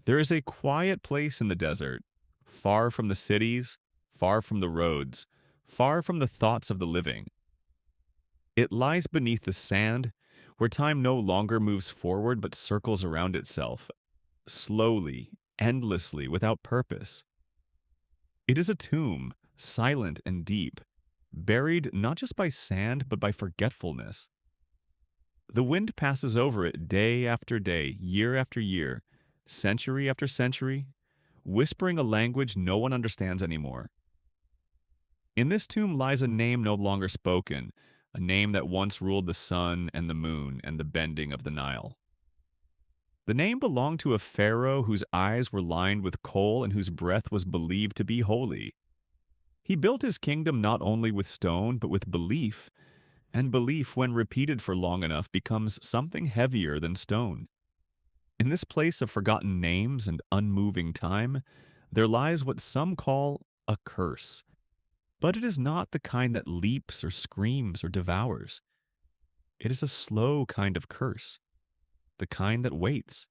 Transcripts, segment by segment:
There is a quiet place in the desert, far from the cities, far from the roads, far from the thoughts of the living. It lies beneath the sand, where time no longer moves forward but circles around itself, slowly, endlessly, without purpose. It is a tomb, silent and deep, buried not just by sand but by forgetfulness. The wind passes over it day after day, year after year, century after century, whispering a language no one understands anymore. In this tomb lies a name no longer spoken, a name that once ruled the sun and the moon and the bending of the Nile. The name belonged to a pharaoh whose eyes were lined with coal and whose breath was believed to be holy. He built his kingdom not only with stone, but with belief, and belief, when repeated for long enough, becomes something heavier than stone. In this place of forgotten names and unmoving time, there lies what some call a curse. But it is not the kind that leaps or screams or devours. It is a slow kind of curse, the kind that waits.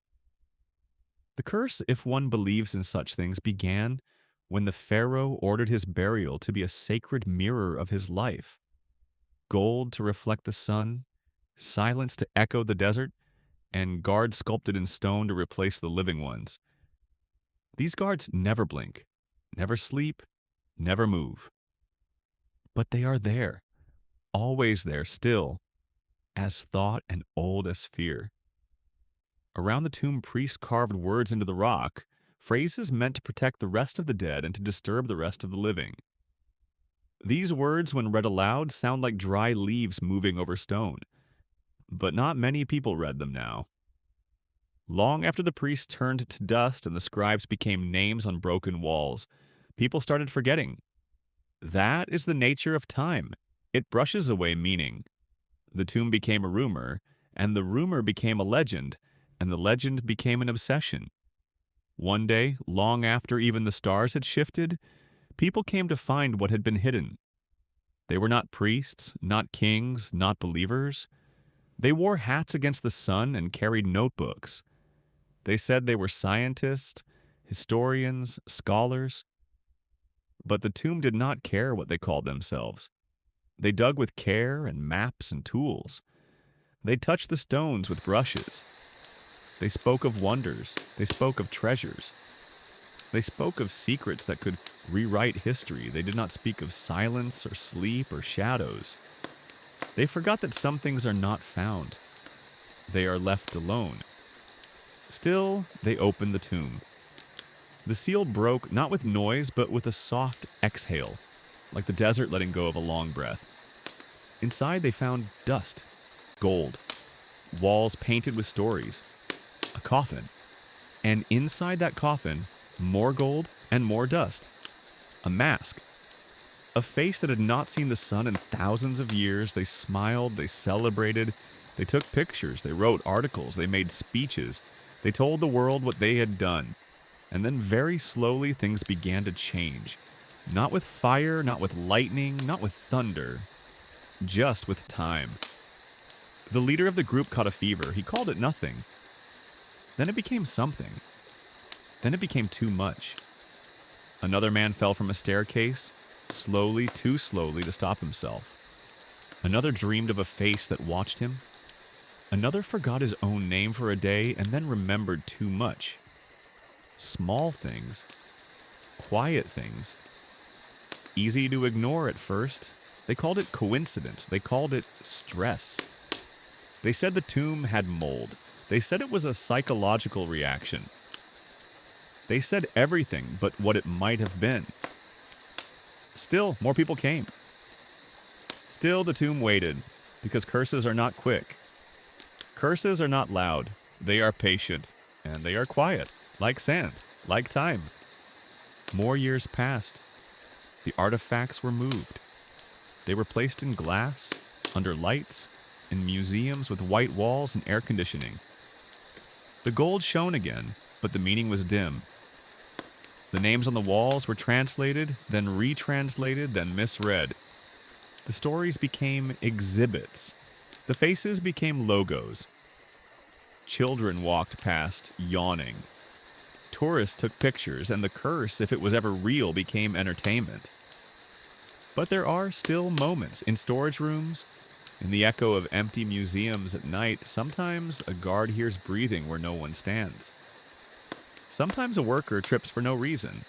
The curse, if one believes in such things, began when the Pharaoh ordered his burial to be a sacred mirror of his life, gold to reflect the sun, silence to echo the desert, and guards sculpted in stone to replace the living ones. These guards never blink, never sleep, never move. But they are there, always there, still, as thought and old as fear. Around the tomb, priests carved words into the rock, phrases meant to protect the rest of the dead and to disturb the rest of the living. These words, when read aloud, sound like dry leaves moving over stone, but not many people read them now. Long after the priests turned to dust and the scribes became names on broken walls, people started forgetting. That is the nature of time. It brushes away meaning. The tomb became a rumor, and the rumor became a legend, and the legend became an obsession. One day, long after even the stars had shifted, people came to find what had been hidden. They were not priests, not kings, not believers. They wore hats against the sun and carried notebooks. They said they were scientists, historians, scholars. But the tomb did not care what they called themselves. They dug with care and maps and tools. They touched the stones with brushes. They spoke of wonders. They spoke of treasures. They spoke of secrets that could rewrite history. They did not speak of silence or sleep or shadows. They forgot that some things are not found. They are left alone. Still, they opened the tomb. The seal broke not with noise, but with a soft exhale, like the desert letting go of a long breath. Inside, they found dust, gold, walls painted with stories, a coffin, and inside that coffin, more gold and more dust, a mask, a face that had not seen the sun in thousands of years. They smiled, they celebrated, they took pictures, they wrote articles, they made speeches, they told the world what they had done. And then very slowly things began to change. Not with fire, not with lightning, not with thunder, just with time. The leader of the group caught a fever. He called it nothing. Then it became something. Then it became too much. Another man fell from a staircase, slowly, too slowly to stop himself. Another dreamed of a face that watched him. Another forgot his own name for a day and then remembered too much. Small things, quiet things, easy to ignore at first. They called it coincidence. They called it stress. They said the tomb had mold. They said it was a psychological reaction. They said everything but what it might have been. Still, more people came. Still, the tomb waited, because curses are not quick. Curses are not loud. They are patient, and they are quiet. Like sand, like time. More years passed. The artifacts were moved. They were placed in glass, under lights, in museums with white walls and air conditioning. The gold shone again, but the meaning was dim. The names on the walls were translated, then retranslated, then misread. The stories became exhibits. The faces became logos. Children walked past, yawning. tourists took pictures, and the curse, if it was ever real, became entertainment. But there are still moments in storage rooms, in the echo of empty museums at night. Sometimes a guard hears breathing where no one stands. Sometimes a worker trips for no reason.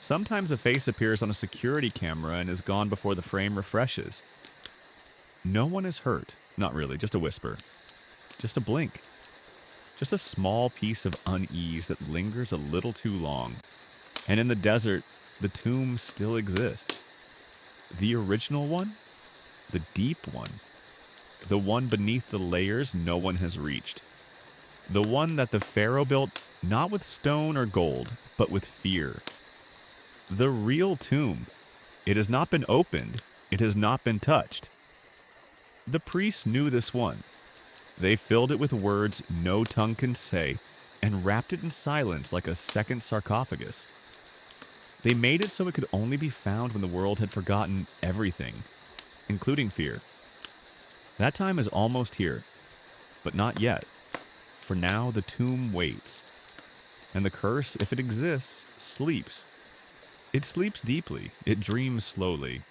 Sometimes a face appears on a security camera and is gone before the frame refreshes. No one is hurt. Not really, just a whisper. Just a blink. Just a small piece of unease that lingers a little too long. And in the desert, the tomb still exists. The original one? The deep one. The one beneath the layers no one has reached. The one that the pharaoh built not with stone or gold, but with fear. The real tomb. It has not been opened. It has not been touched. The priests knew this one. They filled it with words no tongue can say and wrapped it in silence like a second sarcophagus. They made it so it could only be found when the world had forgotten everything, including fear. That time is almost here, but not yet. For now, the tomb waits. And the curse, if it exists, sleeps. It sleeps deeply. It dreams slowly.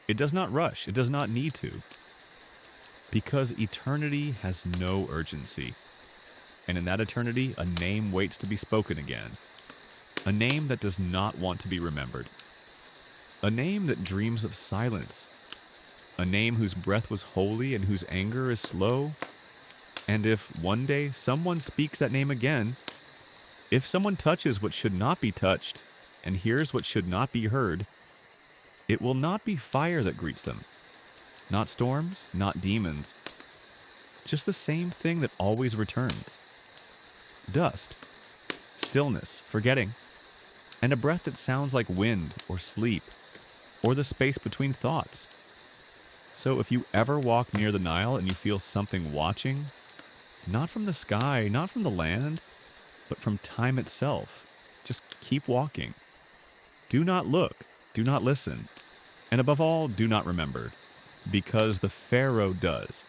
It does not rush. It does not need to. Because eternity has no urgency. And in that eternity, a name waits to be spoken again. A name that does not want to be remembered. A name that dreams of silence. A name whose breath was holy and whose anger is slow. And if one day someone speaks that name again, if someone touches what should not be touched and hears what should not be heard, it will not be fire that greets them. Not storms, not demons. Just the same thing that always returns. Dust, stillness, forgetting, and a breath that sounds like wind or sleep, or the space between thoughts. So if you ever walk near the Nile and you feel something watching, not from the sky, not from the land, but from time itself, just keep walking. Do not look, do not listen, and above all, do not remember. Because the pharaoh does.